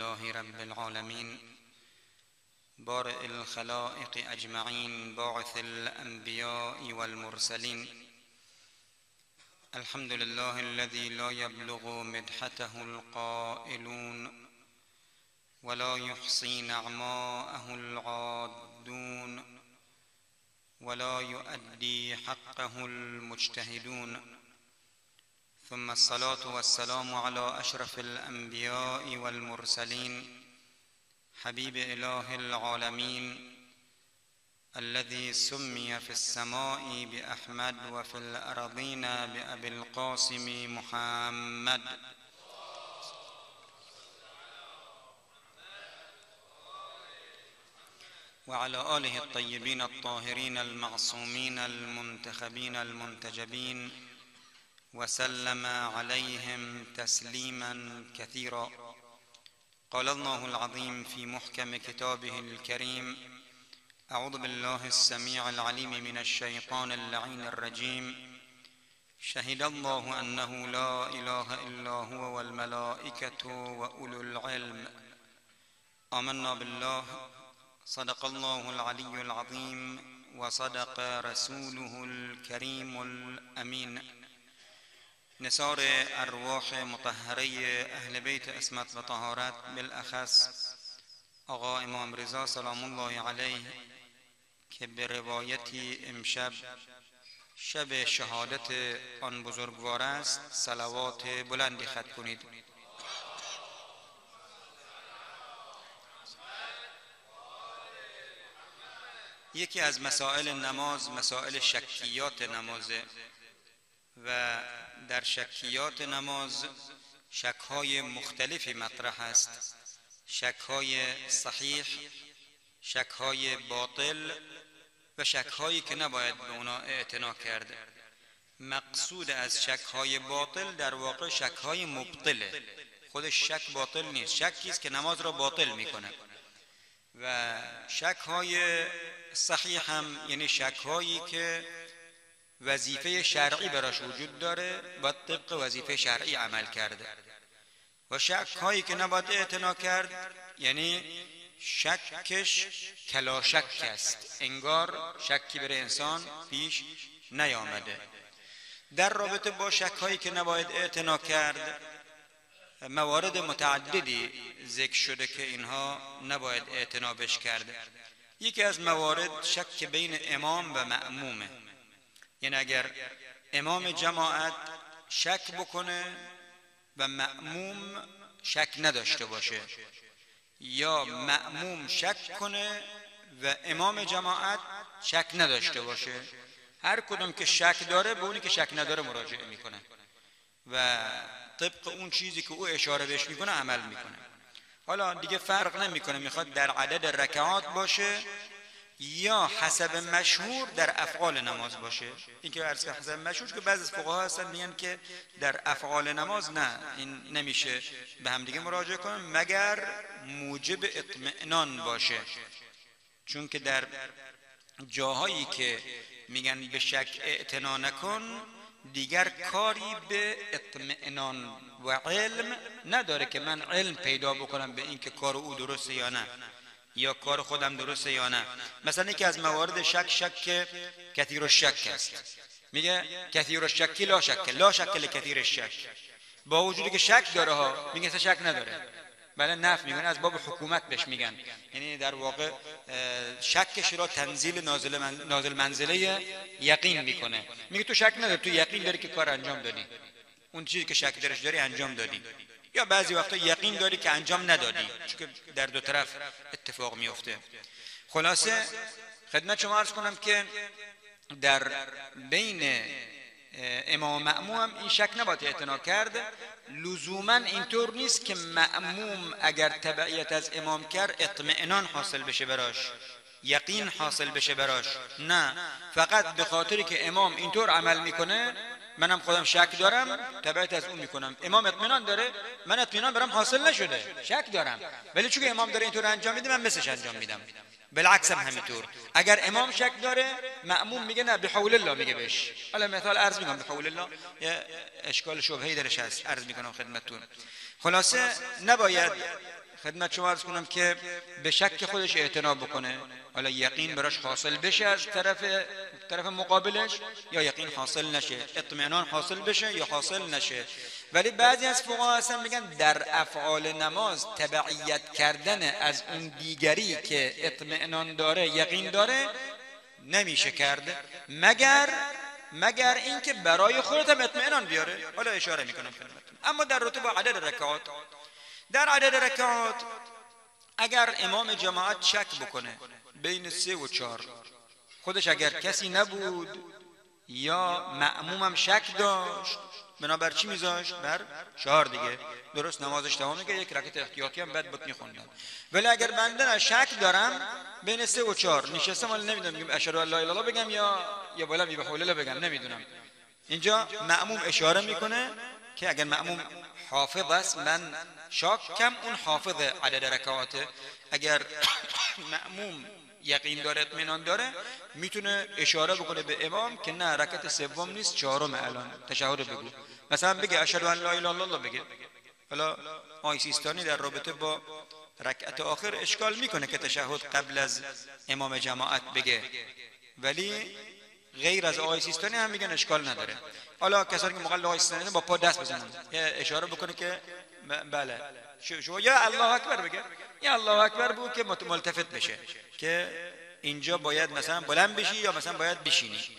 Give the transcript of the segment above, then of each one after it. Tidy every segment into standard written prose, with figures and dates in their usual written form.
لله رب العالمين بارئ الخلائق أجمعين باعث الأنبياء والمرسلين الحمد لله الذي لا يبلغ مدحته القائلون ولا يحصي نعماءه العادون ولا يؤدي حقه المجتهدون ثم الصلاة والسلام على أشرف الأنبياء والمرسلين حبيب إله العالمين الذي سمي في السماء بأحمد وفي الأرضين بأبي القاسم محمد وعلى آله الطيبين الطاهرين المعصومين المنتخبين المنتجبين وسلم عليهم تسليما كثيرا. قال الله العظيم في محكم كتابه الكريم: أعوذ بالله السميع العليم من الشيطان اللعين الرجيم. شهد الله أنه لا إله إلا هو والملائكة وأولو العلم. آمنا بالله. صدق الله العلي العظيم وصدق رسوله الكريم الأمين. نثار ارواح مطهره اهل بیت عصمت و طهارت، بالاخص آقا امام رضا سلام الله علیه که به روایتی امشب شب شهادت آن بزرگوار است صلوات بلندی ختم کنید. یکی از مسائل نماز مسائل شکیات نمازه و در شکیات نماز شک‌های مختلفی مطرح است، شک‌های صحیح، شک‌های باطل و شک‌هایی که نباید به اونا اعتنا کرد. مقصود از شک‌های باطل در واقع شک‌های مبطله. خودش شک باطل نیست، شکی است که نماز را باطل میکنه. و شک‌های صحیح هم یعنی شک‌هایی که وظیفه شرعی براش وجود داره، باید طبق وظیفه شرعی عمل کرده. و شک هایی که نباید اعتنا کرد یعنی شکش کلا شک است، انگار شکی بر انسان پیش نیامده. در رابطه با شک هایی که نباید اعتنا کرد موارد متعددی ذکر شده که اینها نباید اعتنا بش کرد. یکی از موارد شک بین امام و مأمومه، یعنی اگر امام جماعت شک بکنه و مأموم شک نداشته باشه، یا مأموم شک کنه و امام جماعت شک نداشته باشه، هر کدوم که شک داره به اونی که شک نداره مراجعه میکنه و طبق اون چیزی که او اشاره بهش میکنه عمل میکنه. حالا دیگه فرق نمیکنه میخواد در عدد رکعات باشه یا حسب مشهور در افعال نماز باشه. این که عرض حسب مشهور که بعضی از فقها هستن میگن که در افعال نماز نه، این نمیشه به هم دیگه مراجعه کنن مگر موجب اطمئنان باشه، چون که در جاهایی که میگن به شک اعتنا نکن دیگر کاری به اطمئنان و علم نداره که من علم پیدا بکنم به این که کار او درسته یا نه، یا کار خودم درسته یا نه. مثلا یکی از موارد شک کثیر الشک است. میگه کثیر الشک لا شک، لا شک لکثیر الشک، با وجودی که شک داره ها میگه شک نداره. بله نفی میگن، از باب حکومت بهش میگن، یعنی در واقع شکش را تنزیل نازل منزله یقین میکنه. میگه تو شک نداری، تو یقین داری که کار انجام دادی، اون چیزی که شک درش داری انجام دادی. یا بعضی وقتا یقین داری که انجام ندادی، چون که در دو طرف اتفاق میفته. خلاصه خدمت شما عرض کنم که در بین امام و مأموم هم این شک نباید اعتنا کرد. لزوما اینطور نیست که مأموم اگر تبعیت از امام کرد اطمئنان حاصل بشه براش، یقین حاصل بشه براش، نه، فقط به خاطری که امام اینطور عمل میکنه منم خودم شک دارم تبعیت از اون میکنم. امام اطمینان داره، من اطمینان برام حاصل نشده، شک دارم، ولی چون امام داره اینطور انجام میده من مثلش انجام میدم. بالعکس هم همینطور، اگر امام شک داره مأموم میگه نه بحول الله، میگه بهش. حالا مثال عرض میکنم، بحول الله یه اشکال شبهه‌ای درش هست، عرض میکنم خدمتتون. خلاصه نباید خدمت شما عرض کنم که به شک خودش اعتنا بکنه، حالا یقین براش حاصل بشه از طرف مقابلش یا یقین حاصل نشه، اطمینان حاصل بشه یا حاصل نشه. ولی بعضی از فقها هستن میگن در افعال نماز تبعیت کردن از اون دیگری که اطمینان داره یقین داره نمیشه کرد مگر اینکه برای خودت هم اطمینان بیاره. حالا اشاره میکنم خدمتتون. اما در رتبه عدد رکعات، در عدد رکعات اگر امام جماعت شک بکنه بین 3 و 4، خودش اگر کسی نبود یا مأمومم شک داشت، بنابر چی میذاشت؟ بر 4 دیگه. درست نمازش تمام میگه، یک رکعت احتیاطی هم بعد بود میخوندن. ولی اگر بنده نه شک دارم بین 3 و 4 نشستم، ولی نمیدونم میگم اشهد ان لا اله الا الله بگم یا بالا بی حول الله بگم، نمیدونم. اینجا مأموم اشاره میکنه که اگر مأموم حافظ است، من شاکم اون حافظ عدد رکعاته. اگر مأموم یقین داره اطمینان داره میتونه اشاره بکنه به امام که نه رکعت سوم نیست 4م الان تشهد بگو، مثلا بگه اشهد ان لا اله الا الله بگه. حالا آقای سیستانی در رابطه با رکعت آخر اشکال میکنه که تشهد قبل از امام جماعت بگه، ولی غیر از آقای سیستانی هم میگن اشکال نداره. حالا کسانی که مقلد آقای سیستانی با پا دست بزنن اشاره بکنه که بله شو یا الله اکبر بگه، یا الله اکبر بگو که ملتفت بشه که اینجا باید مثلا بلند بشی یا مثلا باید بشینی.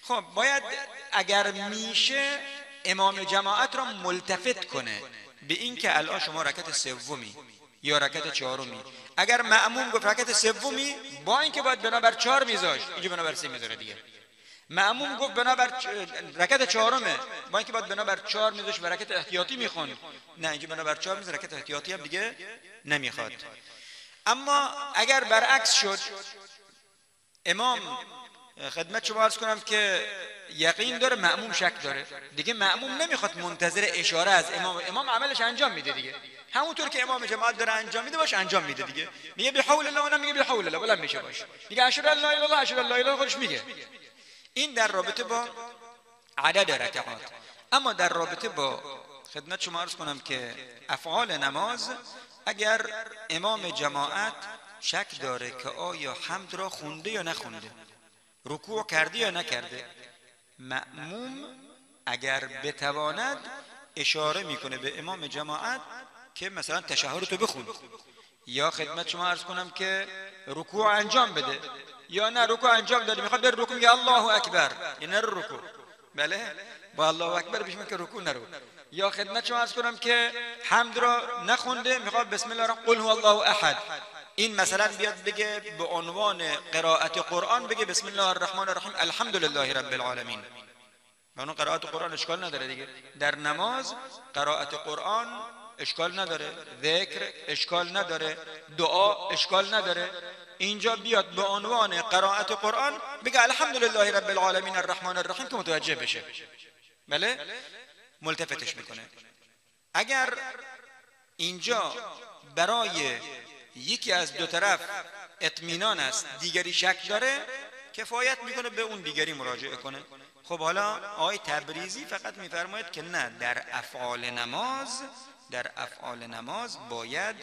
خب باید اگر میشه امام جماعت را ملتفت کنه به این که الان شما رکعت سومی یا رکعت 4می. اگر مأموم گفت رکعت سومی با اینکه باید بنابر 4 میذاشت، اینجا بنابر 3 میذاره دیگه. مأموم گفت بنابر رکعت 4مه با اینکه باید بنابر 4 میذاشت و رکعت احتیاطی میخوند، نه اینجا بنابر 4 میذاره، رکعت احتیاطی هم دیگه نمیخواد. اما اگر برعکس شد، امام خدمت شما عرض کنم که یقین داره مأموم شک داره، دیگه مأموم نمیخواد منتظر اشاره از امام عملش انجام میده دیگه، همونطور که امام جماعت داره انجام میده باش انجام میده دیگه. میگه بحول الله، اونم میگه بحول الله، بلند میشه باش، میگه اشهد ان لا اله الا الله، اشهد ان لا اله الا الله خودش میگه. این در رابطه با عدد رکعات. اما در رابطه با خدمت شما عرض کنم که افعال نماز، اگر امام جماعت شک داره که آیا حمد را خونده یا نخونده، رکوع کرده یا نکرده، مأموم اگر بتواند اشاره میکنه به امام جماعت که مثلا تشهد تو بخون، یا خدمت شما عرض کنم که رکوع انجام بده، یا نه رکوع انجام داده میخواد بر رکوع میگه الله اکبر، یعنی رکوع، بله با الله اکبر بهش میگه رکوع نرو. یا خدمت شما عرض کنم که حمد را نخونده میخواد بسم الله الرحمن قل هو الله احد، این مثلا بیاد بگه به عنوان قرائت قرآن بگه بسم الله الرحمن الرحیم الحمد لله رب العالمین، اون قرائت قرآن اشکال نداره دیگه. در نماز قرائت قرآن اشکال نداره، ذکر اشکال نداره، دعا اشکال نداره. اینجا بیاد به عنوان قرائت قرآن بگه الحمد لله رب العالمین الرحمن الرحیم که متوجه بشه، بله ملتفتش میکنه. اگر اینجا برای یکی از دو طرف اطمینان است دیگری شک داره، کفایت میکنه به اون دیگری مراجعه کنه. خب حالا آقای تبریزی فقط میفرماید که نه، در افعال نماز باید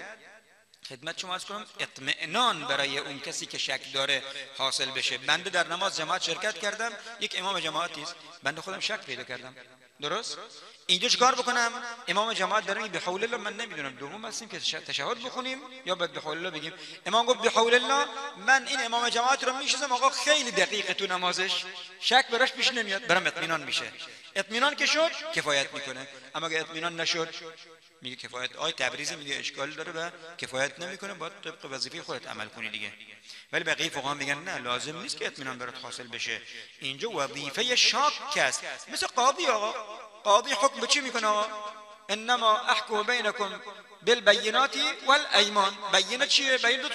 خدمت شما عرض کنم اطمئنان برای اون کسی که شک داره حاصل بشه. بنده در نماز جماعت شرکت کردم، یک امام جماعتی است، بنده خودم شک پیدا کردم، درست؟ اینجا چیکار بکنم؟ امام جماعت داره میگه بحول الله، من نمیدونم دوم هستیم که تشهد بخونیم یا باید بحول الله بگیم. امام گفت بحول الله، من این امام جماعت رو میشناسم آقا خیلی دقیقه تو نمازش، شک براش پیش نمیاد، برام اطمینان میشه. اطمینان که شد کفایت میکنه، اما اگه اطمینان نشد میگه کفایت. آقای تبریزی میگه اشکال داره و کفایت نمیکنه، باید طبق وظیفه خودت عمل کنی دیگه. ولی بقیه فقها میگن نه، لازم نیست که اطمینان برات حاصل بشه، اینجا وظیفه شاک است. مثل قاضی، آقا قاضی حکم چی میکنه؟ آقا انما احکم بینکم بالبینات والایمان. بینه چیه؟ بین دو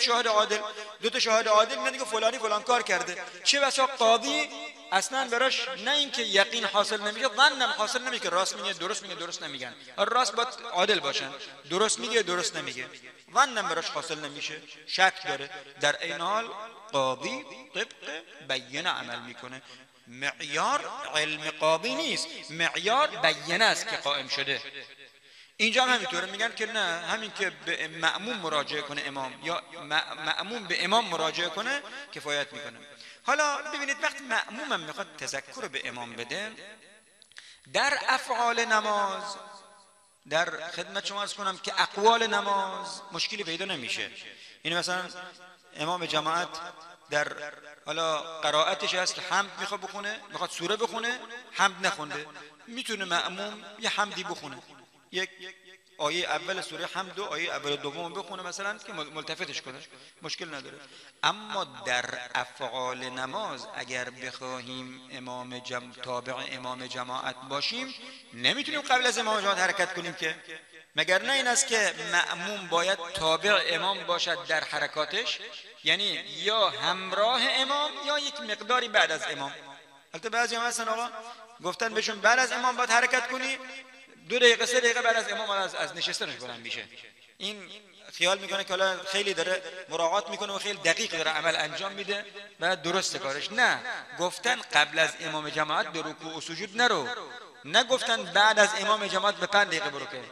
تا شاهد عادل میگن که فلانی فلان کار کرده. چه بسا قاضی اصلا براش نه اینکه یقین حاصل نمیشه، ظنم حاصل نمیشه، راست میگه درست نمیگن، راست باید عادل باشن، درست میگه درست نمیگه، ظنم براش حاصل نمیشه، شک داره. در این حال قاضی طبق بینه عمل میکنه. معیار علم قاضی نیست، معیار بینه است که قائم شده. اینجا هم همینطوره، میگن که نه، همین که به مأموم مراجعه کنه امام یا مأموم به امام مراجعه کنه کفایت میکنه. حالا ببینید وقتی مأموم هم میخواد تذکر به امام بده در افعال نماز، در خدمت شما عرض کنم که اقوال نماز مشکلی پیدا نمیشه. یعنی مثلا امام جماعت در حالا قرائتش هست حمد میخواد بخونه، میخواد سوره بخونه، حمد نخونده، میتونه مأموم یه حمدی بخونه، یک آیه اول سوره حمد و آیه اول دوم بخونه مثلا که ملتفتش کنه، مشکل نداره. اما در افعال نماز اگر بخواهیم تابع امام جماعت باشیم نمیتونیم قبل از امام جماعت حرکت کنیم که، مگر نه این است که مأموم باید تابع امام باشد در حرکاتش، یعنی یا همراه امام یا یک مقداری بعد از امام. البته بعضی هم هستن آقا گفتن بهشون بعد از امام باید حرکت کنی، 2 دقیقه 3 دقیقه بعد از امام از نشستنش بلند میشه. این خیال میکنه که حالا خیلی داره مراعات میکنه و خیلی دقیق داره عمل انجام میده و درست کارش. نه، گفتن قبل از امام جماعت به رکوع و سجود نرو، نگفتن بعد از امام جماعت به 5 دقیقه برو که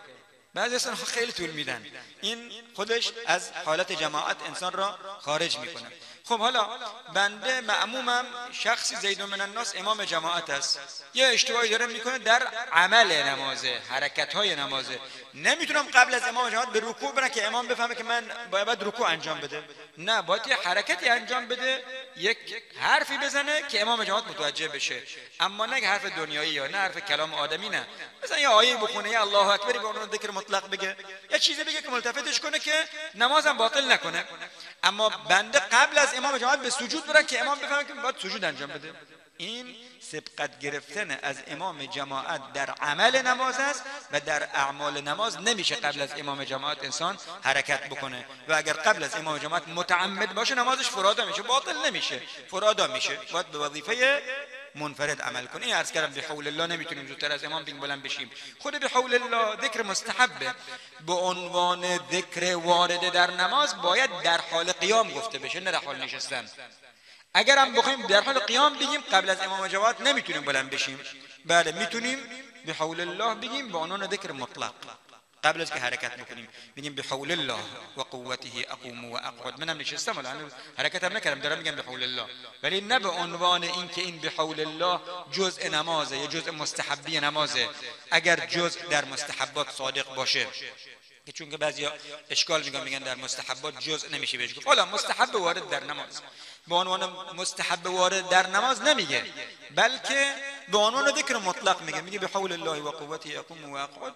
بعضی اصلا خیلی طول میدن. این خودش از حالت جماعت انسان را خارج میکنه. خب حالا بنده مأمومم، شخصی زید من الناس امام جماعت است، یه اشتباهی داره میکنه در عمل نمازه، حرکت‌های نمازه، نمیتونم قبل از امام جماعت به رکوع برم که امام بفهمه که من باید رکوع انجام بده. نه، باید یه حرکتی انجام بده، یک حرفی بزنه که امام جماعت متوجه بشه، اما نه حرف دنیایی یا نه حرف کلام آدمی، نه مثلا یه آیه بخونه، یا الله اکبر به عنوان ذکر مطلق بگه، یا چیزی بگه که ملتفتش کنه که نمازم باطل نکنه. اما بنده قبل از امام جماعت به سجود برم که امام بفهمه که باید سجود انجام بده. این سبقت گرفتن از امام جماعت در عمل نماز است و در اعمال نماز نمیشه قبل از امام جماعت انسان حرکت بکنه، و اگر قبل از امام جماعت متعمد باشه نمازش فرادا میشه، باطل نمیشه، فرادا میشه، باید به وظیفه منفرد عمل کنه. این عرض کردم به حول الله نمیتونیم زودتر از امام بین بلند بشیم. خود به حول الله ذکر مستحبه، به عنوان ذکر وارد در نماز باید در حال قیام گفته بشه، نه در حال نشستن. اگر هم بخوایم در حال قیام بگیم قبل از امام جماعت نمیتونیم بلند بشیم، بله میتونیم به حول الله بگیم به عنوان ذکر مطلق، قبل از که حرکت بکنیم بگیم به حول الله و قوته اقوم و اقعد. منم نشستم الان حرکت هم نکردم دارم میگم به حول الله، ولی نه به عنوان این که این به حول الله جزء نمازه یا جزء مستحبی نمازه، اگر جزء در مستحبات صادق باشه، که چون که بعضیا اشکال میگن در مستحبات جزء نمیشه بهش گفت. حالا مستحب وارد در نماز به عنوان مستحب وارد در نماز نمیگه، بلکه به عنوان ذکر مطلق میگه به حول الله و قوته اقوم و اقعد.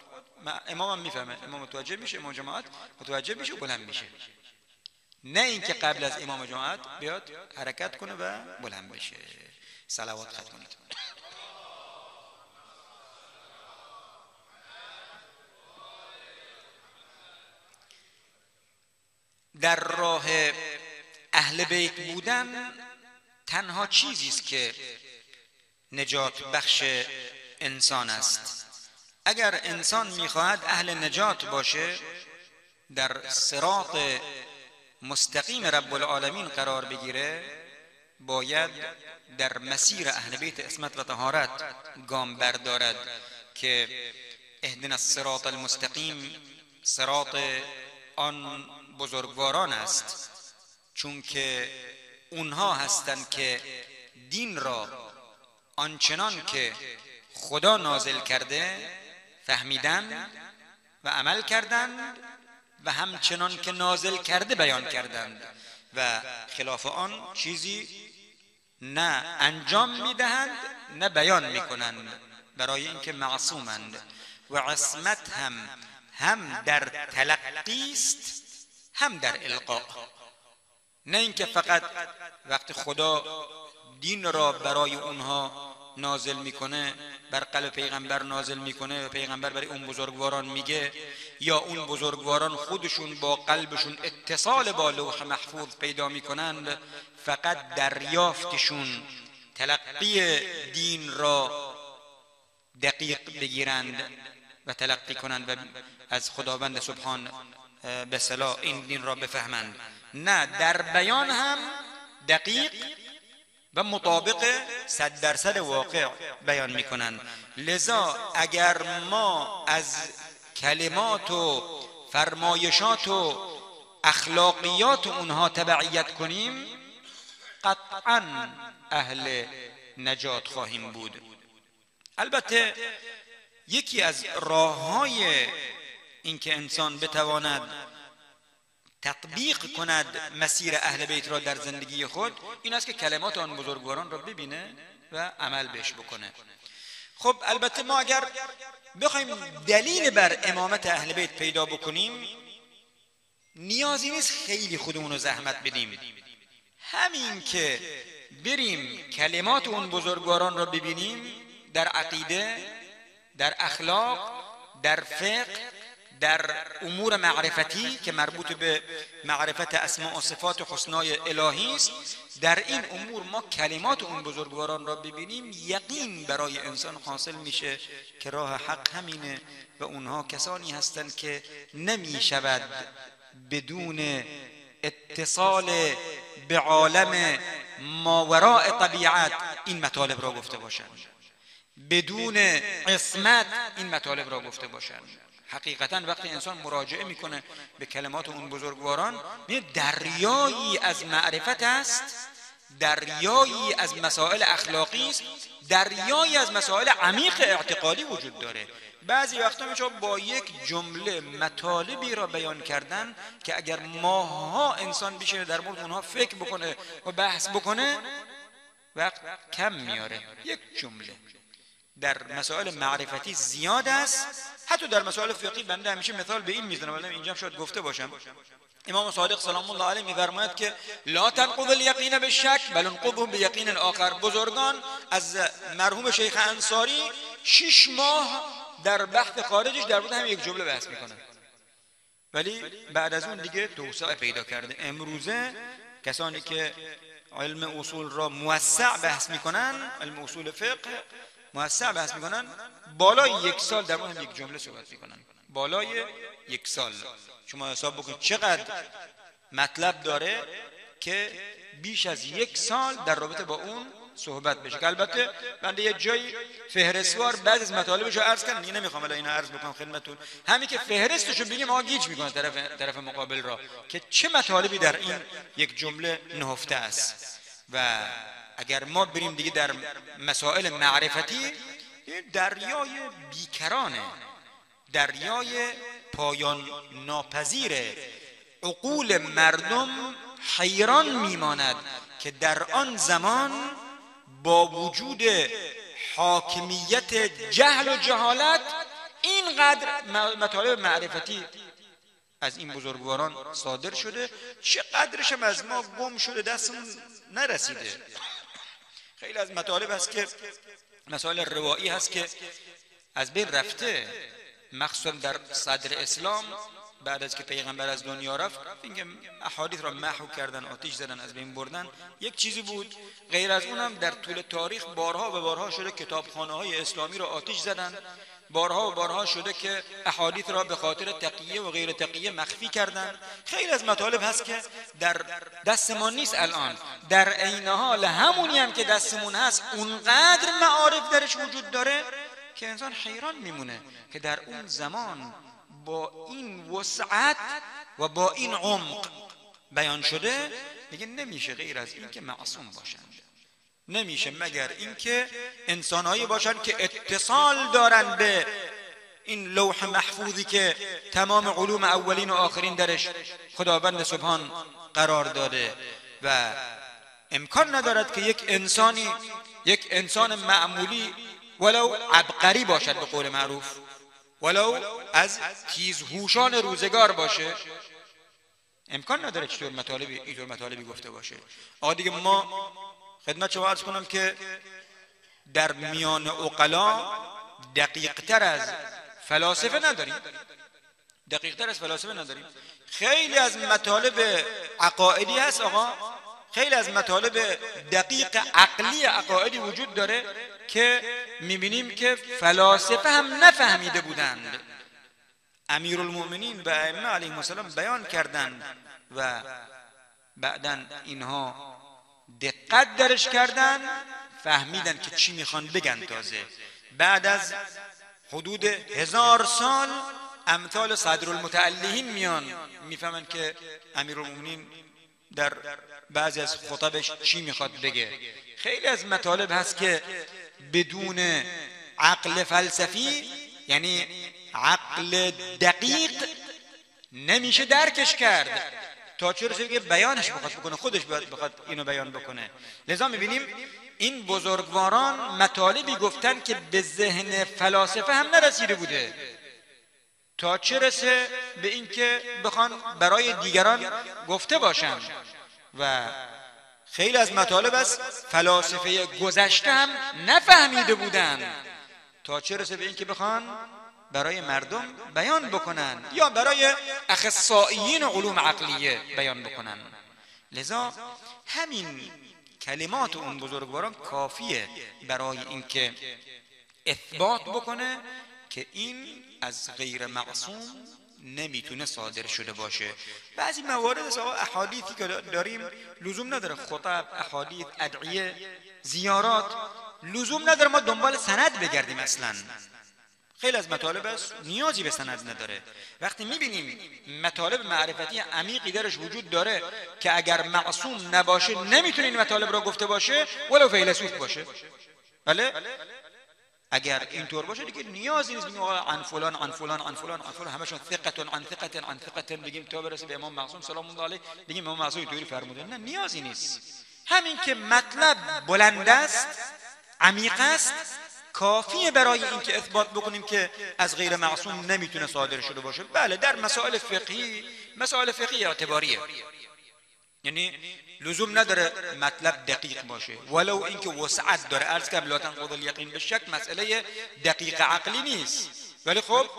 امام میفهمه، امام متوجه میشه، امام جماعت متوجه میشه و بلند میشه، نه اینکه قبل از امام جماعت بیاد حرکت کنه و بلند بشه. صلوات ختم کنید. در راه اهل بیت بودن تنها چیزی است که نجات بخش انسان است. اگر انسان میخواهد اهل نجات باشه، در صراط مستقیم رب العالمین قرار بگیره، باید در مسیر اهل بیت عصمت و طهارت گام بردارد که اهدنا الصراط المستقیم صراط آن بزرگواران است، چون که اونها هستند که دین را آنچنان که خدا نازل کرده فهمیدند و عمل کردند و همچنان که نازل کرده بیان کردند و خلاف آن چیزی نه انجام میدهند نه بیان میکنند، برای اینکه معصومند. و عصمت هم در تلقی است هم در القا، نه اینکه فقط وقتی خدا دین را برای اونها نازل میکنه بر قلب پیغمبر نازل میکنه و پیغمبر برای اون بزرگواران میگه، یا اون بزرگواران خودشون با قلبشون اتصال با لوح محفوظ پیدا میکنند، فقط دریافتشون تلقی دین را دقیق بگیرند و تلقی کنند و از خداوند سبحان به اصطلاح این دین را بفهمند، نه در بیان هم دقیق و مطابق 100% واقع بیان میکنند. لذا اگر ما از کلمات و فرمایشات و اخلاقیات اونها تبعیت کنیم قطعا اهل نجات خواهیم بود. البته یکی از راه‌های اینکه انسان بتواند تطبیق کند مسیر اهل بیت را در زندگی خود این است که کلمات آن بزرگواران را ببینه و عمل بهش بکنه. خب البته ما اگر بخوایم دلیل بر امامت اهل بیت پیدا بکنیم نیازی نیست خیلی خودمون رو زحمت بدیم، همین که بریم کلمات اون بزرگواران را ببینیم در عقیده، در اخلاق، در فقه، در امور معرفتی که مربوط به معرفت اسماء و صفات و حسنای الهی است، در این امور ما کلمات اون بزرگواران را ببینیم یقین برای انسان حاصل میشه که راه حق همینه و اونها کسانی هستند که نمی شود بدون اتصال به عالم ماوراء طبیعت این مطالب را گفته باشند، بدون عصمت این مطالب را گفته باشند. حقیقتا وقتی انسان مراجعه میکنه به کلمات اون بزرگواران دریایی از معرفت است، دریایی از مسائل اخلاقی است، دریایی از مسائل عمیق اعتقادی وجود داره. بعضی وقتا میشه با یک جمله مطالبی را بیان کردن که اگر ماها انسان بشه در مورد اونها فکر بکنه و بحث بکنه وقت کم میاره. یک جمله در مسائل معرفتی زیاد است، حتی در مسائل فقهی بنده همیشه مثال به این میزنم، ولی اینجا شاید گفته باشم. امام صادق سلام الله علیه میفرماید که لا تنقض الیقین بالشک بل انقضه بیقین آخر. بزرگان از مرحوم شیخ انصاری 6 ماه در بحث خارجش در مورد هم یک جمله بحث میکنن، ولی بعد از اون دیگه توسعه پیدا کرده. امروزه کسانی که علم اصول را موسع بحث میکنن، علم اصول فقه موسع بحث میکنن، بالای 1 سال در مورد یک جمله صحبت میکنن، بالای 1 سال. شما حساب بکنید چقدر مطلب داره که بیش از 1 سال در رابطه با اون صحبت بشه. که البته بنده یه جایی فهرستوار بعضی از مطالبشو عرض کردم، دیگه نمیخوام الان اینو عرض بکنم خدمتتون. همین که فهرستشو بگیم ما گیج میکنه طرف مقابل را که چه مطالبی در این یک جمله نهفته است. و اگر ما بریم دیگه در مسائل معرفتی دریای بیکرانه، دریای پایان ناپذیره. عقول مردم حیران میماند که در آن زمان با وجود حاکمیت جهل و جهالت اینقدر مطالب معرفتی از این بزرگواران صادر شده، چقدرش هم از ما گم شده، دستمون نرسیده. خیلی از مطالب هست که مسائل روایی هست که از بین رفته، مخصوصا در صدر اسلام بعد از که پیغمبر از دنیا رفت این احادیث را محو کردن، آتش زدن، از بین بردن. یک چیزی بود. غیر از اون هم در طول تاریخ بارها و بارها شده کتابخانه‌های اسلامی را آتش زدن، بارها و بارها شده که احادیث را به خاطر تقیه و غیر تقیه مخفی کردن. خیلی از مطالب هست که در دستمون نیست الان، در عین حال همونی هم که دستمون هست اونقدر معارف درش وجود داره که انسان حیران میمونه که در اون زمان با این وسعت و با این عمق بیان شده. میگه نمیشه غیر از این که معصوم باشند، نمیشه مگر این که انسانهایی باشند که اتصال دارن به این لوح محفوظی که تمام علوم اولین و آخرین درش خداوند سبحان قرار داده. و امکان ندارد که یک انسان معمولی ولو عبقری باشد، به قول معروف ولو از تیزهوشان روزگار باشه، امکان نداره اینطور مطالبی گفته باشه. آقا دیگه ما خدمت شما عرض کنم که در میان عقلا دقیق‌تر از فلاسفه نداریم. خیلی از مطالب عقائدی هست آقا، خیلی از مطالب دقیق عقلی عقائدی وجود داره که میبینیم که فلاسفه هم نفهمیده بودند. امیرالمؤمنین و ائمه علیهم السلام بیان کردند و بعداً اینها دقت درش کردن، فهمیدن که چی میخوان بگن. تازه بعد از حدود 1000 سال امثال صدر المتعلیین میان میفهمن که امیرالمومنین در بعضی از خطبش چی میخواد بگه. خیلی از مطالب هست که بدون عقل فلسفی، یعنی عقل دقیق، نمیشه درکش کرد. تا چه رسه که بیانش بخواد بکنه، خودش بخواد اینو بیان بکنه. لذا میبینیم این بزرگواران مطالبی گفتن که به ذهن فلاسفه هم نرسیده بوده، تا چه رسه به این که بخوان برای دیگران گفته باشن. و خیلی از مطالب از فلاسفه گذشته هم نفهمیده بودن، تا چه رسه به این که بخوان برای مردم بیان بکنن یا برای اخصائیین علوم عقلیه بیان بکنن. لذا همین کلمات اون بزرگواران کافیه برای اینکه اثبات بکنه که این از غیر معصوم نمیتونه صادر شده باشه. بعضی موارد احادیثی که داریم لزوم نداره، خطب، احادیث، ادعیه، زیارات، لزوم نداره ما دنبال سند بگردیم. اصلا خیلی از مطالب است نیازی به سند نداره. وقتی میبینیم مطالب معرفتی عمیقی درش وجود داره که اگر معصوم نباشه نمیتونه این مطالب را گفته باشه، ولو فیلسوف باشه. بله، اگر اینطور باشه دیگه نیازی نیست بگیم عن فلان عن فلان عن فلان عن فلان، همشون ثقه عن ثقه عن ثقه بگیم تا برسه به امام معصوم سلام الله علیه بگیم امام معصوم اینطوری فرموده. نه، نیازی نیست. همین که مطلب بلند است، عمیق است، کافیه برای اینکه اثبات بکنیم که از غیر معصوم نمیتونه صادر شده باشه. بله، در مسائل فقهی اعتباریه، یعنی لزوم نداره مطلب دقیق باشه، ولو اینکه وسعت داره. عرض کردم لا تنقض الیقین بالشک مسئله دقیق عقلی نیست، ولی خب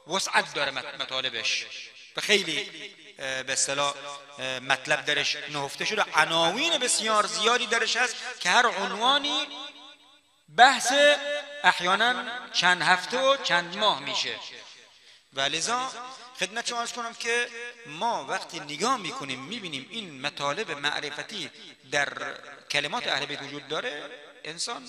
وسعت داره مطالبش و خیلی به اصطلاح مطلب درش نهفته شده، عناوین بسیار زیادی درش هست که هر عنوانی بحث احیانا چند هفته و چند ماه میشه. و لذا خدمت شما عرض کنم که ما وقتی نگاه میکنیم میبینیم این مطالب معرفتی در کلمات اهل بیت وجود داره، انسان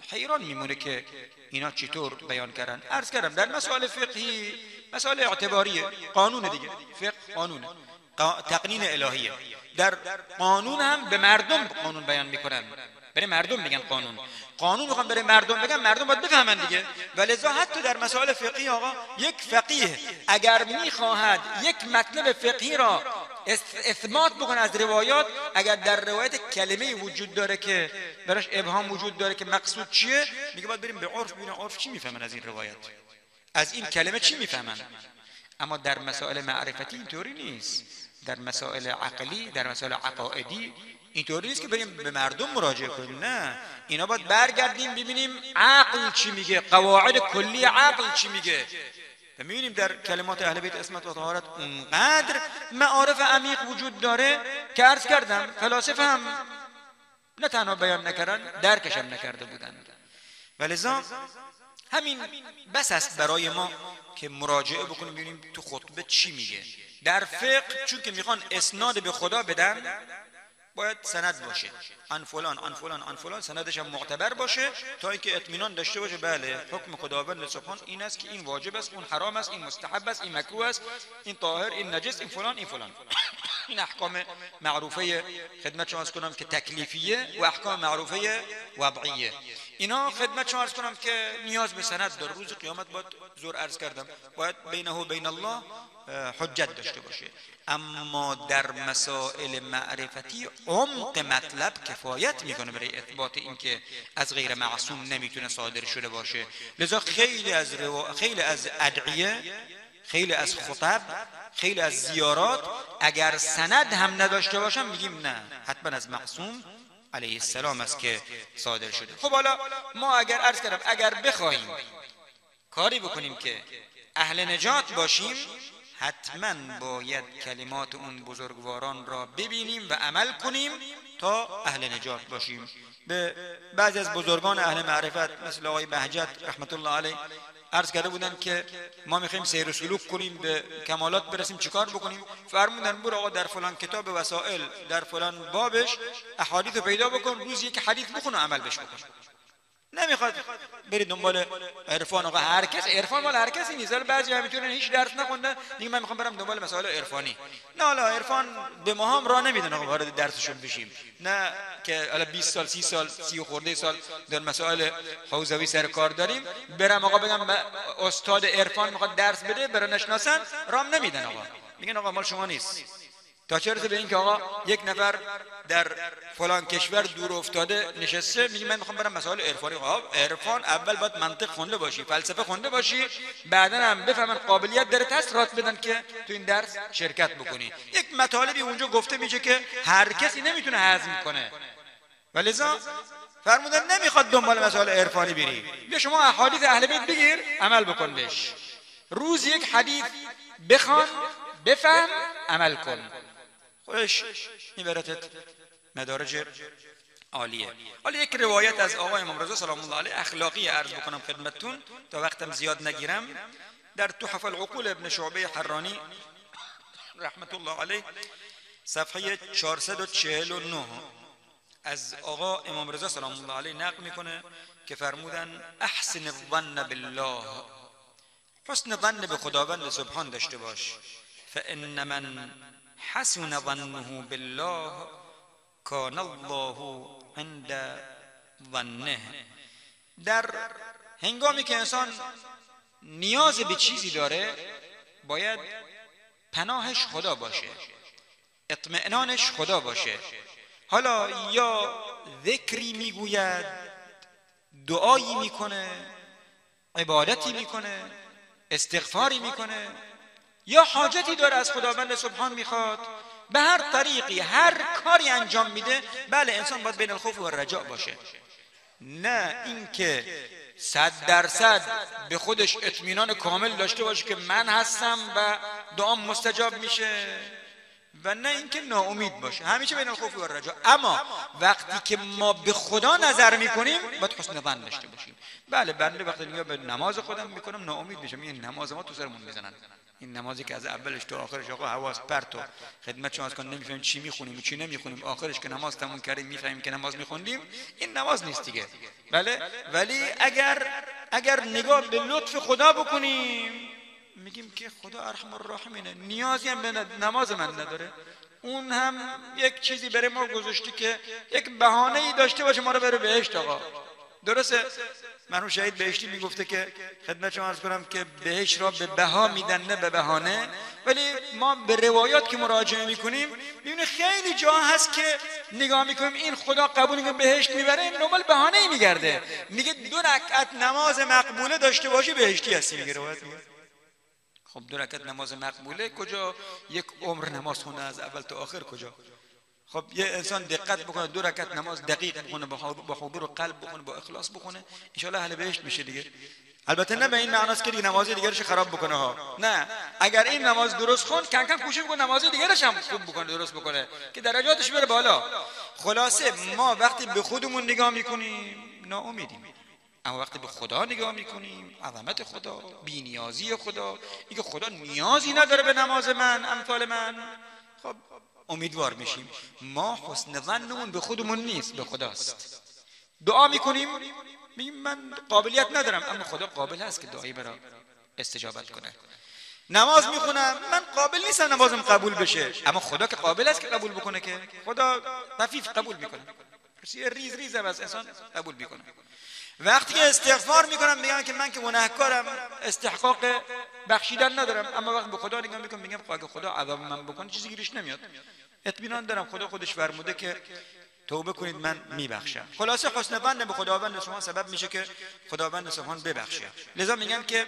حیران میمونه که اینا چطور بیان کردن. عرض کردم در مسائل فقهی، مسائل اعتباریه، قانون دیگه، فقه قانونه، تقنین الهیه. در قانون هم به مردم قانون بیان میکنن، برای مردم میگن قانون میخوام برای مردم بگم، مردم باید بفهمن دیگه. ولذا حتی در مسائل فقهی آقا یک فقیه اگر میخواهد یک مطلب فقهی را اثبات بکنه از روایات، اگر در روایت کلمه وجود داره که براش ابهام وجود داره که مقصود چیه، میگه باید بریم به عرف ببینیم عرف چی میفهمن از این روایت، از این کلمه چی میفهمن. اما در مسائل معرفتی اینطوری نیست. در مسائل عقلی، در مسائل عقائدی اینطوری نیست که بریم به مردم مراجعه کنیم. نه، اینا باید برگردیم ببینیم عقل چی میگه، قواعد کلی عقل چی میگه. و میبینیم در کلمات اهل بیت عصمت و طهارت اونقدر معارف عمیق وجود داره که عرض کردم فلاسفه هم نه تنها بیان نکردن، درکش هم نکرده بودن. ولذا همین بس است برای ما که مراجعه بکنیم ببینیم تو خطبه چی میگه. در فقه چون که میخوان اسناد به خدا بدن، باید سند باشه، عن فلان عن فلان عن فلان، سندش هم معتبر باشه تا اینکه اطمینان داشته باشه بله حکم خداوند سبحان این است که این واجب است، اون حرام است، این مستحب است، این مکروه است، این طاهر، این نجس، این فلان، این فلان. این احکام معروفه خدمت شما عرض کنم که تکلیفیه و احکام معروفه وضعیه. اینا خدمت شما عرض کنم که نیاز به سند داره. روز قیامت باید زور عرض کردم باید بینه و بین الله حجت داشته باشه. اما در مسائل معرفتی عمق مطلب کفایت میکنه برای اثبات اینکه از غیر معصوم نمیتونه صادر شده باشه. لذا خیلی از ادعیه، خیلی از خطب، خیلی از زیارات اگر سند هم نداشته باشن میگیم نه، حتما از معصوم علیه السلام است که صادر شده. خب حالا ما اگر عرض کردم اگر بخوایم کاری بکنیم که اهل نجات باشیم، حتما باید کلمات اون بزرگواران را ببینیم و عمل کنیم تا اهل نجات باشیم. به بعضی از بزرگان اهل معرفت مثل آقای بهجت رحمت الله علیه عرض کرده بودن که ما میخوایم سیر و سلوک کنیم، به کمالات برسیم، چیکار بکنیم؟ فرمودن برو آقا در فلان کتاب وسائل در فلان بابش احادیث پیدا بکن، روز یک حدیث بخون و عمل بش بکن. نمیخواد برید دنبال عرفان. آقا هر کس عرفان مال هر کسی نیست. بعضی همینطورن هیچ درس نخونده دیگه من میخوام برم دنبال مسائل عرفانی. نه حالا عرفان به ما هم راه نمیدن آقا وارد درسشون بشیم. نه که حالا 20 سال 30 سال 30 خورده سال در مسائل حوزوی سر کار داریم برم آقا بگم استاد عرفان میخواد درس بده برای نشناسن رام نمیدن. آقا میگن آقا مال شما نیست. تا چه رسه به این که آقا یک نفر در فلان کشور دور افتاده نشسته میگه من میخوام برم مسائل عرفانی. خب عرفان اول باید منطق خونده باشی، فلسفه خونده باشی، بعدا هم بفهمن قابلیت داره تسرات بدن که تو این درس شرکت بکنی. یک مطالبی اونجا گفته میشه که هر کسی نمیتونه هضم کنه و لذا فرمودن نمیخواد دنبال مسائل عرفانی بری. بیا شما احادیث اهل بیت بگیر عمل بکن بهش. روز یک حدیث بخوان بفهم عمل کن. خودش میبرتت مدارج عالیه. حالا یک روایت از آقای امام رضا سلام الله علیه اخلاقی عرض بکنم خدمتتون تا وقتم زیاد نگیرم. در تحف العقول ابن شعبه حرانی رحمت الله علیه صفحه 449 از آقا امام رضا سلام الله علیه نقل میکنه که فرمودن احسن الظن بالله، حسن ظن به خداوند سبحان داشته باش. فان من حسن ظنه بالله کان الله عند ظنه. در هنگامی که انسان نیاز به چیزی داره باید پناهش خدا باشه، اطمئنانش خدا باشه. حالا یا ذکری میگوید، دعایی میکنه، عبادتی میکنه، استغفاری میکنه، یا حاجتی داره از خداوند سبحان میخواد، به هر طریقی هر کاری انجام میده، بله انسان باید بین الخوف و الرجاء باشه. نه اینکه 100% به خودش اطمینان کامل داشته باشه که من هستم و دعام مستجاب میشه، و نه اینکه ناامید باشه. همیشه بین الخوف و الرجاء. اما وقتی که ما به خدا نظر میکنیم باید حسن ظن داشته باشیم. بله بنده وقتی نگاه به نماز خودم میکنم ناامید میشم، این نماز ما تو سرمون میزنن، این نمازی که از اولش تا آخرش آقا حواس پرتو خدمت شما کن نمیفهمیم چی میخونیم و چی نمیخونیم، آخرش که نماز تموم کردیم میفهمیم که نماز میخوندیم، این نماز نیست دیگه. بله ولی اگر نگاه به لطف خدا بکنیم میگیم که خدا ارحم الراحمینه، نیازی هم به نماز من نداره، اون هم یک چیزی برای ما گذاشته که یک بهانه‌ای داشته باشه ما رو بره بهشت. آقا درسته مرحوم شهید بهشتی میگفته که خدمت شما عرض کنم که بهشت را به بها میدن نه به بهانه، ولی ما به روایات که مراجعه میکنیم میبینیم خیلی جا هست که نگاه میکنیم این خدا قبول میکنه بهشت میبره، دنبال بهانه‌ای میگرده، میگه 2 رکعت نماز مقبوله داشته باشی بهشتی هستی. میگه روایت میگه خب 2 رکعت نماز مقبوله کجا؟ یک عمر نماز خونه از اول تا آخر کجا؟ خب یه انسان دقت بکنه 2 رکعت نماز دقیق بخونه، با حضور قلب بخونه، با اخلاص بخونه، ان شاء الله اهل بهشت میشه دیگه. البته نه به این معناست که دیگه نماز دیگرش خراب بکنه ها، نه، اگر این نماز درست خوند کم کم کوشش بکنه نماز دیگرش هم خوب بکنه، درست بکنه که درجاتش بره بالا. خلاصه ما وقتی به خودمون نگاه میکنیم ناامیدیم، اما وقتی به خدا نگاه میکنیم عظمت خدا، بی‌نیازی خدا، اینکه خدا نیازی نداره به نماز من امثال من، خب امیدوار میشیم. ما حسن ظنمون به خودمون نیست، به خداست. دعا میکنیم میگیم من قابلیت ندارم، اما خدا قابل هست که دعایی برای استجابت کنه. نماز میخونم من قابل نیستم نمازم قبول بشه، اما خدا که قابل است که قبول بکنه، که خدا خفیف قبول میکنه، ریز ریز هم از انسان قبول میکنه. وقتی که استغفار میکنم میگم که من که گناهکارم استحقاق بخشیدن ندارم، اما وقتی به خدا نگاه میکنم میگم اگه خدا عذاب من بکنه چیزی گیرش نمیاد، اطمینان دارم خدا خودش فرموده که توبه کنید من میبخشم. خلاصه حسن ظن به خداوند سبحان سبب میشه که خداوند سبحان ببخشه. لذا میگن که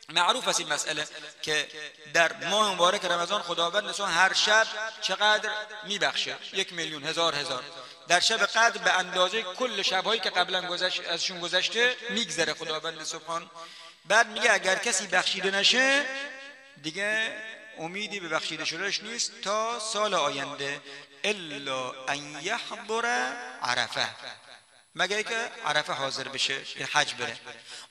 معروف است این مسئله که در ماه مبارک رمضان خداوند سبحان هر شب چقدر میبخشه، 1,000,000 1000 در شب قدر به اندازه کل شب‌هایی که قبلا ازشون گذشته میگذره خداوند سبحان. بعد میگه اگر کسی بخشیده نشه دیگه امیدی به بخشیده شدنش نیست تا سال آینده، الا ان یحضر عرفه، مگر که عرفه حاضر بشه حج بره.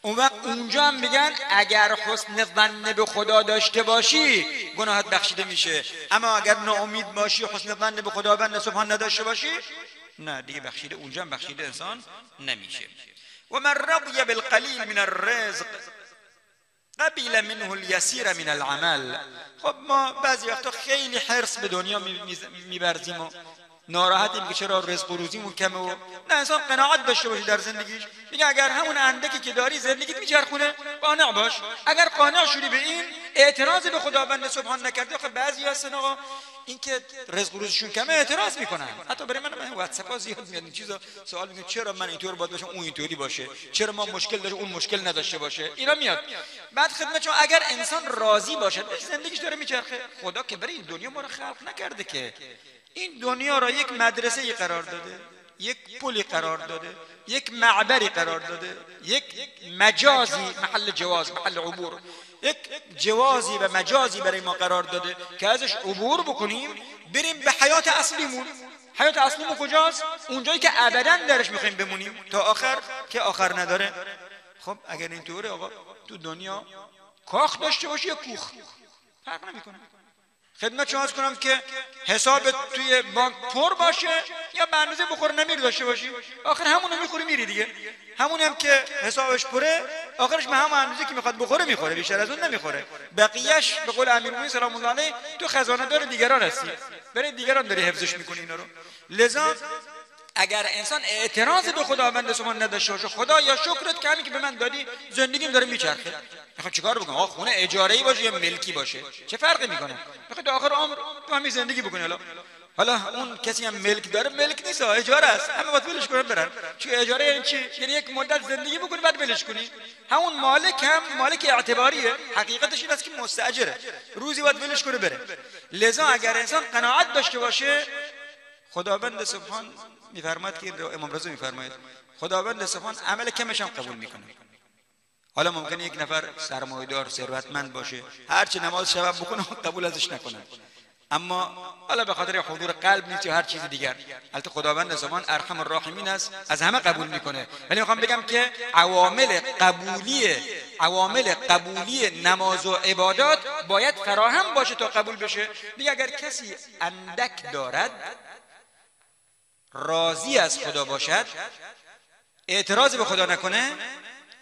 اون وقت اونجا هم میگن اگر حسن ظن به خدا داشته باشی گناهت بخشیده میشه، اما اگر ناامید باشی حسن ظن به خداوند سبحان نداشته باشی نه دیگه بخشیده، اونجا هم بخشیده انسان نمیشه. و من رضی بالقلیل من الرزق قبل منه اليسیر من العمل. خب ما بعضی وقتا خیلی حرص به دنیا میبرزیم و ناراحتیم که چرا رزق و روزیمون کمه و نه، انسان قناعت داشته باشه در زندگیش. میگه اگر همون اندکی که داری زندگیت میچرخونه قانع باش. اگر قانع شدی به این، اعتراض به خداوند سبحان نکردی. آخه بعضی هستن آقا این که رزق و روزشون کمه اعتراض میکنن. حتی برای من واتساپ ها زیاد میاد این چیزا، سوال میکنه چرا من اینطور باید باشم اون اینطوری باشه، چرا ما مشکل داره اون مشکل نداشته باشه. اینا میاد بعد خدمتشون. اگر انسان راضی باشه زندگیش داره میچرخه. خدا که برای این دنیا ما رو خلق نکرده که این دنیا را یک مدرسه ای قرار داده، یک پلی قرار داده، یک معبری قرار داده، یک مجازی محل جواز، محل عبور، یک جوازی و مجازی برای ما قرار داده که ازش عبور بکنیم بریم به حیات اصلیمون. حیات اصلیمون کجاست؟ اونجایی که ابداً درش میخوایم بمونیم تا آخر، که آخر نداره. خب اگر اینطوره آقا تو دنیا کاخ داشته باشی یا کوخ فرق نمیکنه. خدمت شما عرض کنم که حسابت توی بانک پر باشه یا به اندازه بخور نمیر داشته باشی، آخر همونو میخوری میری دیگه. همونی هم که حسابش پره آخرش به همون اندازه که میخواد بخوره میخوره، بیشتر از اون نمیخوره. بقیه‌اش به قول امیرالمومنین سلام الله علیه تو خزانه دار دیگران هستی، برای دیگران داری حفظش میکنی اینا رو. لذا اگر انسان اعتراض به خداوند سبحان نداشته باشه، خدا یا شکرت که همین که به من دادی زندگیم داره میچرخه، میخوام چیکار بکنم؟ آقا خونه اجاره‌ای باشه یا ملکی باشه چه فرقی میکنه؟ میخواد آخر عمر تو همین زندگی بکنی. حالا اون کسی هم ملک داره، ملک نیست، اجاره است، همه باید ولش کنن برن. چون اجاره یعنی چی؟ یعنی یک مدت زندگی بکنی بعد ولش کنی. همون مالک هم مالک اعتباریه، حقیقتش این است که مستاجره، روزی باید ولش کنه بره. لذا اگر انسان قناعت داشته باشه، خداوند سبحان میفرماید که امام رضا میفرماید خداوند سبحان عمل کمش هم قبول میکنه. حالا ممکنه یک نفر سرمایه‌دار ثروتمند باشه، هر چه نماز شب بکنه قبول ازش نکنه، اما حالا به خاطر حضور قلب نیست یا هر چیز دیگر. البته خداوند سبحان ارحم الراحمین است، از همه قبول میکنه. ولی میخوام بگم که عوامل قبولی نماز و عبادات باید فراهم باشه تا قبول بشه. دیگه اگر کسی اندک دارد، راضی از خدا باشد، اعتراض به خدا نکنه،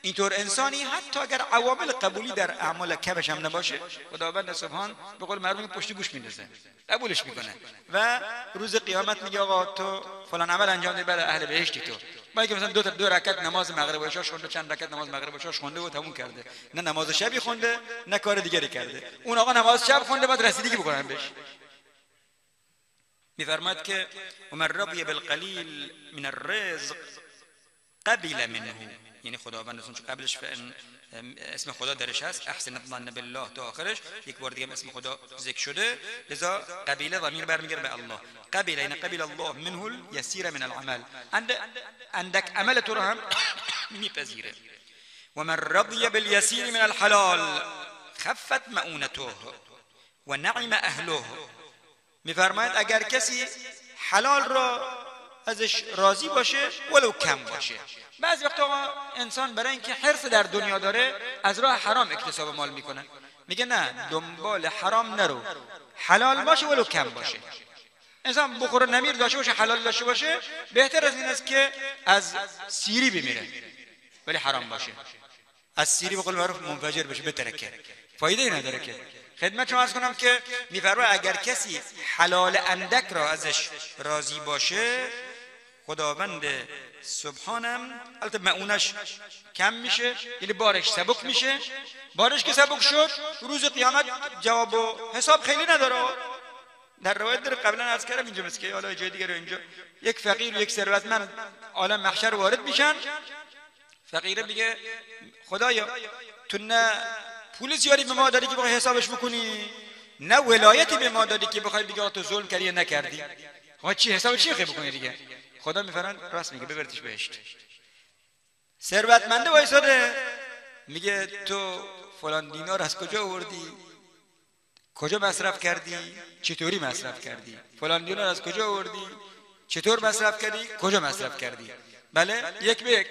اینطور انسانی حتی اگر عوامل قبولی در اعمال کمش هم نباشه، خداوند سبحان به قول معروف پشت گوش میندازه، قبولش میکنه و روز قیامت میگه آقا تو فلان عمل انجام دادی برای اهل بهشتی. تو با اینکه مثلا دو رکعت نماز مغرب و عشا خونده، چند رکعت نماز مغرب و عشا خونده و تموم کرده، نه نماز شبی خونده نه کار دیگری کرده، اون آقا نماز شب خونده بعد رسیدگی بکنن بهش. میفرماد که ومن رضی بالقلیل من الرزق قبل منه، یعنی خداوند چون قبلش اسم خدا درش هست، احسن الظن بالله تا آخرش، یک بار دیگه اسم خدا ذکر شده، لذا قبیله ضمیر برمیگره به الله. قبیله یعنی قبل الله منه الیسیر من العمل، عندك عمل تو رو هم میپذیره. ومن رضی بالیسیر من الحلال خفت مؤونته و نعم اهله. میفرماید اگر کسی حلال را ازش راضی باشه ولو کم باشه. بعضی وقتا انسان برای اینکه حرص در دنیا داره از راه حرام اکتساب مال میکنه، میگه نه دنبال حرام نرو، حلال باشه ولو کم باشه. انسان بخوره نمیر داشته باشه، حلال داشته باشه، بهتر از این است که از سیری بمیره ولی حرام باشه. از سیری به قول معروف منفجر بشه، بترکه، فایده نداره که. خدمت شما عرض کنم که میفرماید اگر کسی حلال اندک را ازش راضی باشه، خداوند سبحانم البته معونش کم میشه، یعنی بارش سبک میشه. بارش که سبک شد روز قیامت جواب و حساب خیلی نداره. در روایت در قبلا عرض کردم اینجا مثل که حالا جای دیگه رو اینجا یک فقیر و یک ثروتمند عالم محشر وارد میشن. فقیره میگه خدایا تو نه پول زیادی به ما دادی که بخوای حسابش بکنی، نه ولایتی به ما دادی که بخوای بگی تو ظلم کردی یا نکردی، خب چی حساب چی بخوای بکنی دیگه؟ خدا میفرماید راست میگه، ببرتش بهشت. ثروتمنده وایساده میگه تو فلان دینار از کجا آوردی، کجا مصرف کردی، چطوری مصرف کردی، فلان دینار از کجا آوردی، چطور مصرف کردی، کجا مصرف کردی. بله یک به یک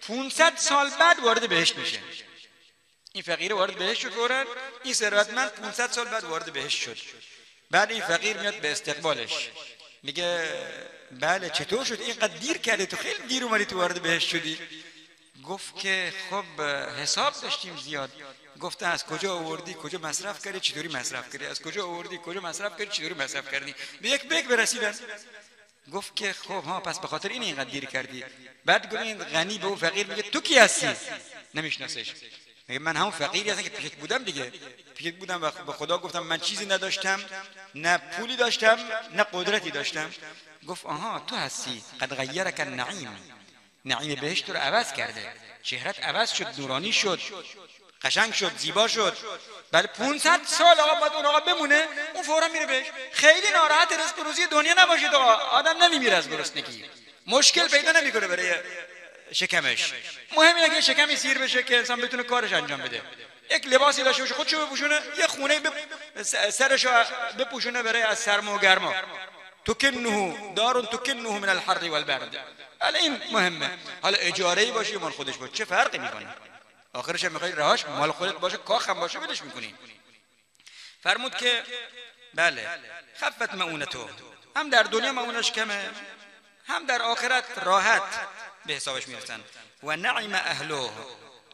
500 سال بعد وارد بهشت میشه. این فقیر وارد بهشت شد فوراً، این ثروتمند 500 سال بعد وارد بهشت شد. بعد این فقیر میاد به استقبالش میگه بله چطور شد اینقدر دیر کردی، تو خیلی دیر اومدی تو وارد بهشت شدی. گفت که خب حساب داشتیم زیاد. گفته از کجا آوردی، کجا مصرف کردی، چطوری مصرف کردی، از کجا آوردی، کجا مصرف کردی، چطوری مصرف کردی. به یک برسیدن. گفت که خب ها پس به خاطر این اینقدر دیر کردی. بعد گفت این غنی به اون فقیر میگه تو کی هستی؟ نمیشناسش. میگه من همون فقیری هستم که پیشت بودم دیگه. پیشت بودم و به خدا گفتم من چیزی نداشتم، نه پولی داشتم نه قدرتی داشتم. گفت آها تو هستی. قد غیرک النعیم، نعیم بهشت تو رو عوض کرده، چهرت عوض شد، نورانی شد، قشنگ شد، زیبا شد. بله 500 سال آقا باید اون آقا بمونه، اون فورا میره بهش. خیلی ناراحت رزق روزی دنیا نباشید آقا، آدم نمیمیره از گرسنگی، مشکل پیدا نمیکنه برای شکمش. مهم اینه که شکمی سیر بشه که انسان بتونه کارش انجام بده، یک لباسی داشته باشه، خودشو بپوشونه، یه خونه سرشو بپوشونه برای از سرما و گرما. تکنه دار تکنه من الحر والبرد. حالا این مهمه. حالا اجاره‌ای باشه یا مال خودش باشه چه فرقی میکنه؟ آخرش هم میخوای رهاش مال خودت باشه، کاخ هم باشه بدش میکنی. فرمود که بله خفت مؤونته، هم در دنیا مؤونش کمه، هم در آخرت راحت به حسابش میرسن. و نعم اهله،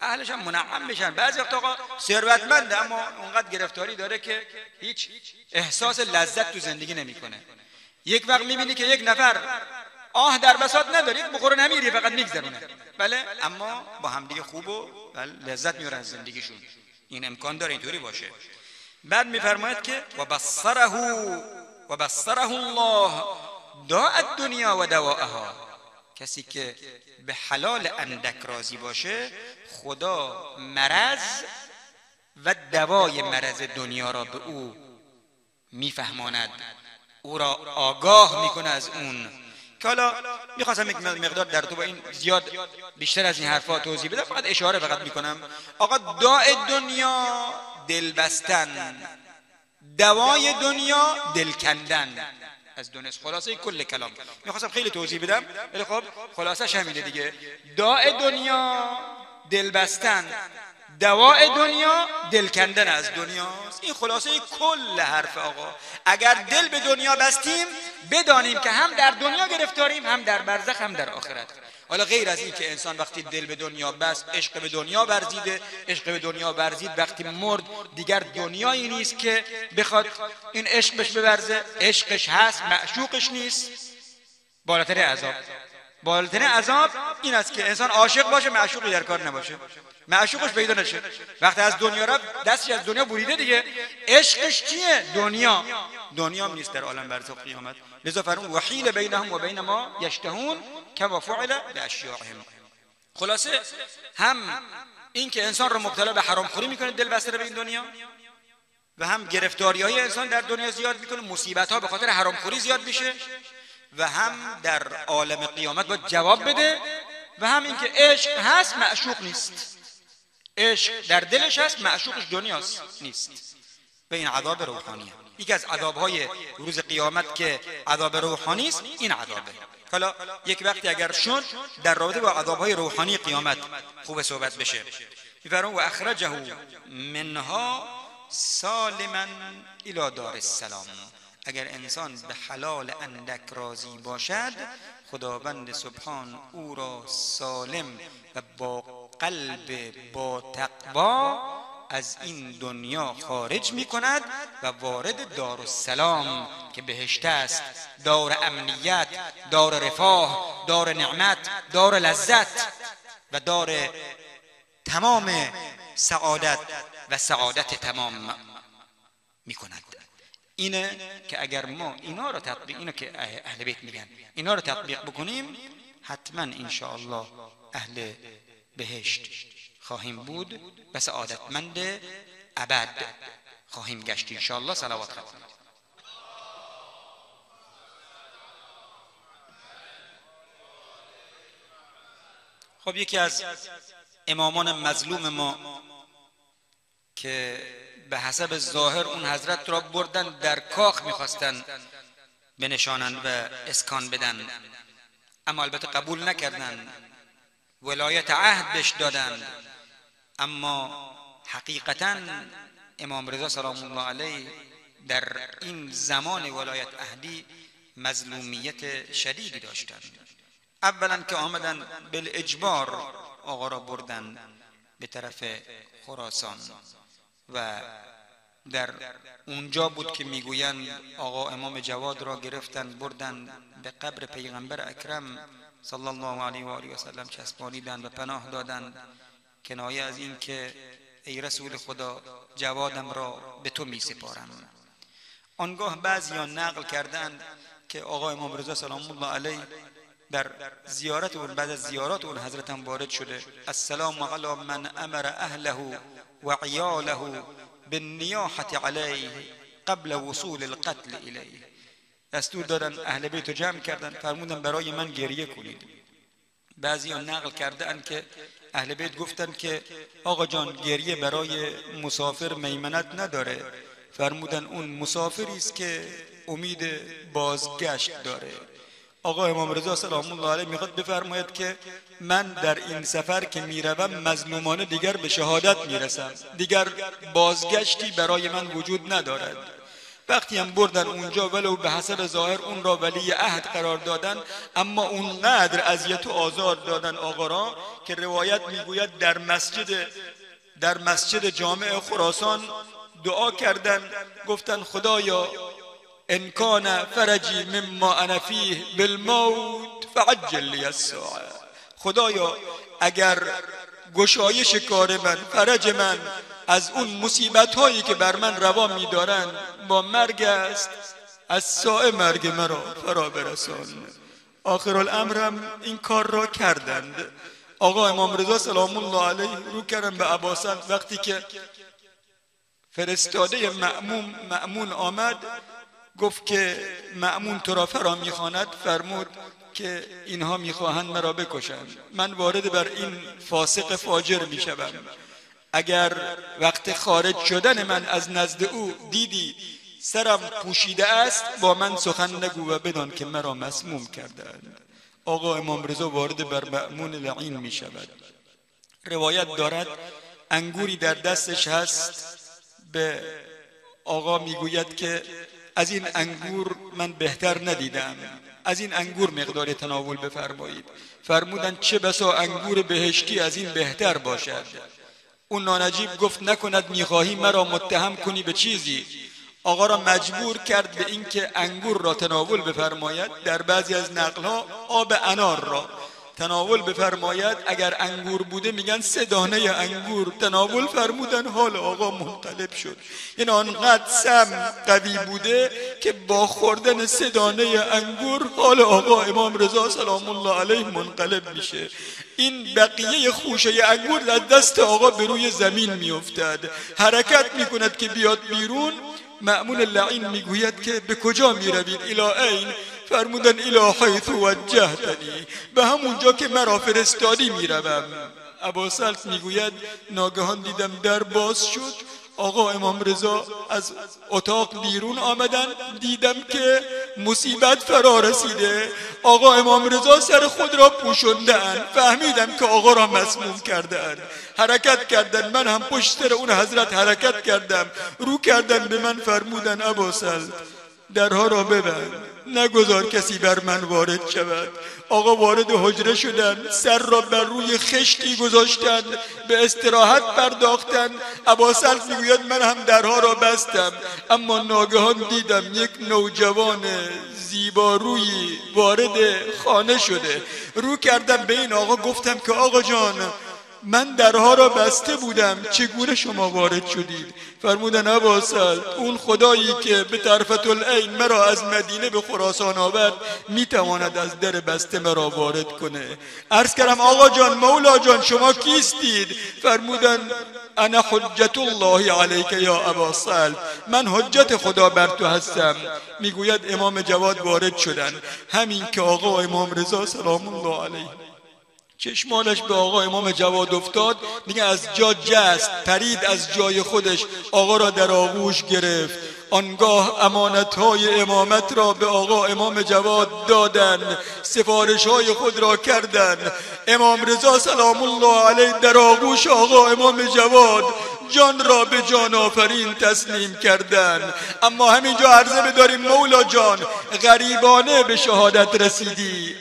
اهلش هم منعم میشن. بعضی وقت آقا ثروتمنده اما اونقدر گرفتاری داره که هیچ احساس لذت تو زندگی نمیکنه. یک وقت میبینی که یک نفر آه در بساط نداره، یک بخوره نمیری، فقط میگذرونه، بله، اما با همدیگه خوب و لذت میبرن از زندگیشون. این امکان داره اینطوری باشه. بعد میفرماید که و بصره الله داء الدنیا و دواءها، کسی که به حلال اندک راضی باشه خدا مرض و دوای مرض دنیا را به او میفهماند، او را آگاه میکنه از اون. که حالا میخواستم یک مقدار در تو با این زیاد بیشتر از این حرفا توضیح بدم، فقط اشاره فقط میکنم. آقا داء دنیا دل بستن، دوای دنیا دل کندن از دنیا. خلاصه کل کلام میخواستم خیلی توضیح بدم ولی خب خلاصش همینه دیگه. داء دنیا دل بستن، دوای دنیا دل کندن از دنیاست. این خلاصه کل حرف آقا. اگر دل به دنیا بستیم بدانیم که هم در دنیا گرفتاریم، هم در برزخ، هم در آخرت. حالا غیر از این که انسان وقتی دل به دنیا بست عشق به دنیا ورزیده، عشق به دنیا ورزید، وقتی مرد دیگر دنیایی نیست که بخواد این عشق بهش بورزه. عشقش هست، معشوقش نیست. بالاترین عذاب، بالاترین عذاب این است که انسان عاشق باشه معشوقی در کار نباشه، معشوقش پیدا نشه. وقتی از دنیا رفت دستش از دنیا بریده دیگه، عشقش چیه؟ دنیا. دنیا نیست در عالم برزخ قیامت. لذا فرمود وحیل بینهم و بین ما یشتهون کما فعل باشیاعهم. خلاصه هم این که انسان رو مبتلا به حرام خوری میکنه، دل بسته به این دنیا، و هم گرفتاری‌های انسان در دنیا زیاد میکنه، مصیبت‌ها به خاطر حرام خوری زیاد میشه، و هم در عالم قیامت باید جواب بده. و هم این که عشق هست معشوق نیست، عشق در دلش هست معشوقش دنیاست نیست. و این عذاب روحانیه. یکی از عذاب‌های روز قیامت که عذاب روحانی است این عذابه. حالا یک وقتی اگر شد در رابطه با عذاب‌های روحانی قیامت خوب صحبت بشه. می‌فرماید و اخرجه منها سالما الی دار السلام. اگر انسان به حلال اندک راضی باشد خداوند سبحان او را سالم و با قلب با تقوا از این دنیا خارج می کند و وارد دارالسلام که بهشت است، دار امنیت، دار رفاه، دار نعمت، دار لذت و دار تمام سعادت و سعادت تمام می کند. اینه که اگر ما اینا رو تطبیق، اینو که اهل بیت میگن، اینا رو تطبیق بکنیم حتما انشاءالله اهل بهشت خواهیم بود و سعادتمند ابد خواهیم گشت انشاءالله. صلوات ختم. خب یکی از امامان مظلوم ما که به حسب ظاهر اون حضرت را بردن در کاخ میخواستن بنشانند و اسکان بدن، اما البته قبول نکردن، ولایت عهد بهش دادن. اما حقیقتا امام رضا سلام الله علیه در این زمان ولایت عهدی مظلومیت شدیدی داشتند. اولا که آمدن بالاجبار آقا را بردن به طرف خراسان و در اونجا بود که میگویند آقا امام جواد را گرفتن بردن به قبر پیغمبر اکرم صلی الله علیه و آله و سلم چسبانیدند و پناه دادند، کنایه از این که ای رسول خدا جوادم را به تو می سپارم. آنگاه بعضیان نقل کردند که آقا امام رضا سلام الله علیه در زیارت اون، بعد از زیارات اون حضرت هم وارد شده السلام علی من امر اهله و عیاله بالنیاحة علیه قبل وصول القتل الیه. دستور دادن اهل بیت رو جمع کردن، فرمودن برای من گریه کنید. بعضیان نقل کرده اند که اهل بیت گفتن که آقا جان گریه برای مسافر میمنت نداره، فرمودن اون مسافری است که امید بازگشت داره. آقا امام رضا سلام الله علیه میخواد بفرماید که من در این سفر که میروم مظلومانه دیگر به شهادت میرسم، دیگر بازگشتی برای من وجود ندارد. وقتی هم بردن اونجا ولو به حسب ظاهر اون را ولی عهد قرار دادن، اما اونقدر اذیت و آزار دادن آقا را که روایت میگوید در مسجد جامع خراسان دعا کردن، گفتن خدایا ان کان فرجی مما انا فیه بالموت فعجل لی الساعه. خدایا اگر گشایش کار من، فرج من از اون مصیبت هایی که بر من روا می‌دارند با مرگ است، از ساعه مرگ مرا فرا برسان. آخر الامر هم این کار را کردند. آقا امام رضا سلام الله علیه رو کردن به اباسط. وقتی که فرستاده مأمون آمد گفت که مأمون تو را فرا میخواند، فرمود که اینها میخواهند مرا بکشند، من وارد بر این فاسق فاجر میشوم. اگر وقت خارج شدن من از نزد او دیدی سرم پوشیده است، با من سخن نگو و بدان که مرا مسموم کردند. آقا امام رضا وارد بر مأمون لعین می شود. روایت دارد انگوری در دستش هست، به آقا میگوید که از این انگور من بهتر ندیدم، از این انگور مقدار تناول بفرمایید. فرمودند چه بسا انگور بهشتی از این بهتر باشد. اون نانجیب گفت نکند میخواهی مرا متهم کنی به چیزی. آقا را مجبور کرد به اینکه انگور را تناول بفرماید. در بعضی از نقل‌ها آب انار را تناول بفرماید. اگر انگور بوده میگن 3 دانه انگور تناول فرمودن. حال آقا منقلب شد، یعنی آنقدر سم قوی بوده که با خوردن 3 دانه انگور حال آقا امام رضا سلام الله علیه منقلب میشه. این بقیه خوشه انگور از دست آقا به روی زمین میافتد، حرکت میکند که بیاد بیرون. مأمون لعین میگوید که به کجا میروید؟ الی این؟ فرمودن الی حیث وجهتنی، به همونجا که مرا فرستادی میروم. ابوسلط میگوید ناگهان دیدم در باز شد، آقا امام رضا از اتاق بیرون آمدن، دیدم که مصیبت فرا رسیده. آقا امام رضا سر خود را پوشندند، فهمیدم که آقا را مسموم کردند. حرکت کردن، من هم پشت سر اون حضرت حرکت کردم. رو کردن به من، فرمودن ابوسلط درها را ببند، نگذار کسی بر من وارد شود. آقا وارد حجره شدند، سر را بر روی خشتی گذاشتند، به استراحت پرداختند. ابوسلط میگوید من هم درها را بستم، اما ناگهان دیدم یک نوجوان زیبارویی وارد خانه شده. رو کردم به این آقا، گفتم که آقا جان من درها را بسته بودم، چگونه شما وارد شدید؟ فرمودن ابوسلط اون خدایی که به طرفة العین مرا از مدینه به خراسان آورد میتواند از در بسته مرا وارد کنه. عرض کردم آقا جان مولا جان شما کیستید؟ فرمودن انا حجت الله علیک یا ابوسلط، من حجت خدا بر تو هستم. میگوید امام جواد وارد شدن. همین که آقا امام رضا سلام الله علیه چشمانش به آقا امام جواد افتاد، دیگه از جا جست، پرید از جای خودش، آقا را در آغوش گرفت. آنگاه امانتهای امامت را به آقا امام جواد دادند، سفارشهای خود را کردند. امام رضا سلام الله علیه در آغوش آقا امام جواد جان را به جان آفرین تسلیم کردند. اما همینجا عرضه بداریم مولا جان غریبانه به شهادت رسیدی،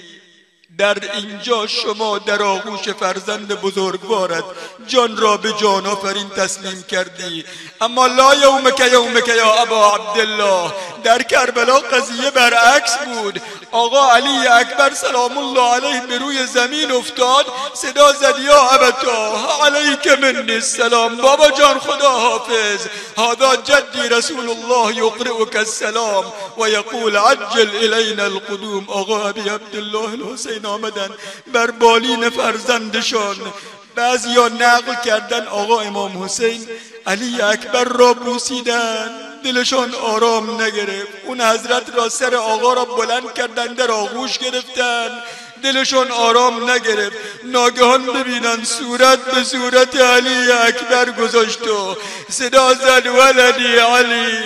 در اینجا شما در آغوش فرزند بزرگوارت جان را به جان آفرین تسلیم کردی، اما لا یومک یومک یا ابا عبدالله. در کربلا قضیه برعکس بود. آقا علی اکبر سلام الله علیه به روی زمین افتاد، صدا زد یا ابتا علیک منی السلام، بابا جان خدا حافظ، هذا جدی رسول الله یقرئک السلام و یقول عجل الینا القدوم. آقا ابی عبدالله الحسین آمدن بر بالین فرزندشان. بعضیا نقل کردن آقا امام حسین علی اکبر را بوسیدن، دلشان آرام نگرفت. اون حضرت را سر آقا را بلند کردن، در آغوش گرفتن، دلشان آرام نگرفت. ناگهان ببینن صورت به صورت علی اکبر گذاشت و صدا زد ولدی علی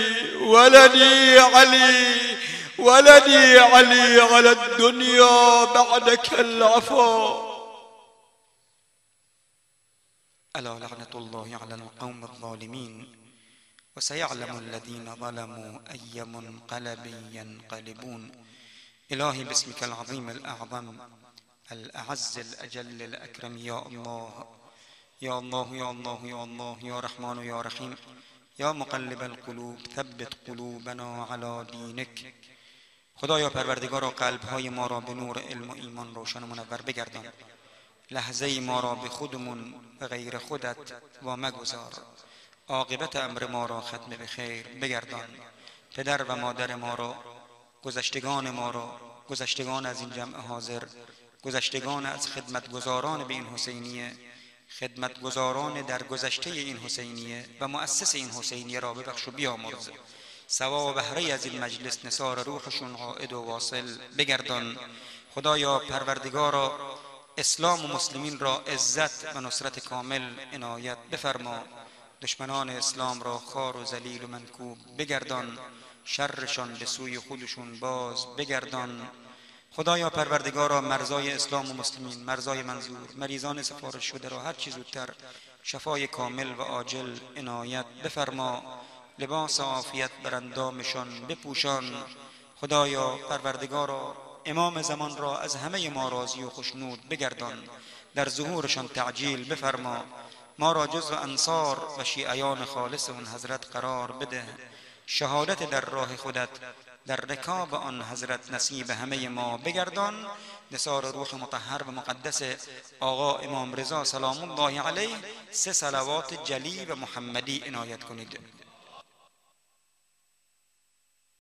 ولدی علی ولدی علی علی الدنیا بعدک العفا. الا لعنة الله على القوم الظالمين وسيعلم الذين ظلموا أي منقلب ينقلبون. إلهي باسمك العظيم الأعظم الأعز الأجل الأكرم، يا الله يا الله يا الله يا الله يا رحمن يا رحيم يا مقلب القلوب ثبت قلوبنا على دينك. خدایا پروردگارا قلبهای ما را به نور علم و ایمان روشن و منور بگردان، لحظه ما را به خودمون و غیر خودت و مگذار، عاقبت امر ما را ختم به خیر بگردان. پدر و مادر ما را، گذشتگان ما را، گذشتگان از این جمع حاضر، گذشتگان از خدمتگزاران به این حسینیه، خدمتگزاران در گذشته این حسینیه و مؤسس این حسینیه را ببخش و بیامرز. ثواب و بهره از این مجلس نثار روحشون عائد و واصل بگردان. خدایا پروردگارا اسلام و مسلمین را عزت و نصرت کامل عنایت بفرما، دشمنان اسلام را خوار و ذلیل و منکوب بگردان، شرشان به سوی خودشون باز بگردان. خدایا پروردگارا مرزای اسلام و مسلمین، مرزای منظور، مریضان سفارش شده را هر چیز زودتر شفای کامل و عاجل عنایت بفرما، لباس عافیت بر اندامشان بپوشان. خدایا پروردگارا امام زمان را از همه ما راضی و خوشنود بگردان، در ظهورشان تعجیل بفرما. ما را جزو انصار و شیعیان خالص اون حضرت قرار بده، شهادت در راه خودت در رکاب آن حضرت نصیب همه ما بگردان. نثار روح مطهر و مقدس آقا امام رضا سلام الله علیه 3 صلوات جلی و محمدی عنایت کنید.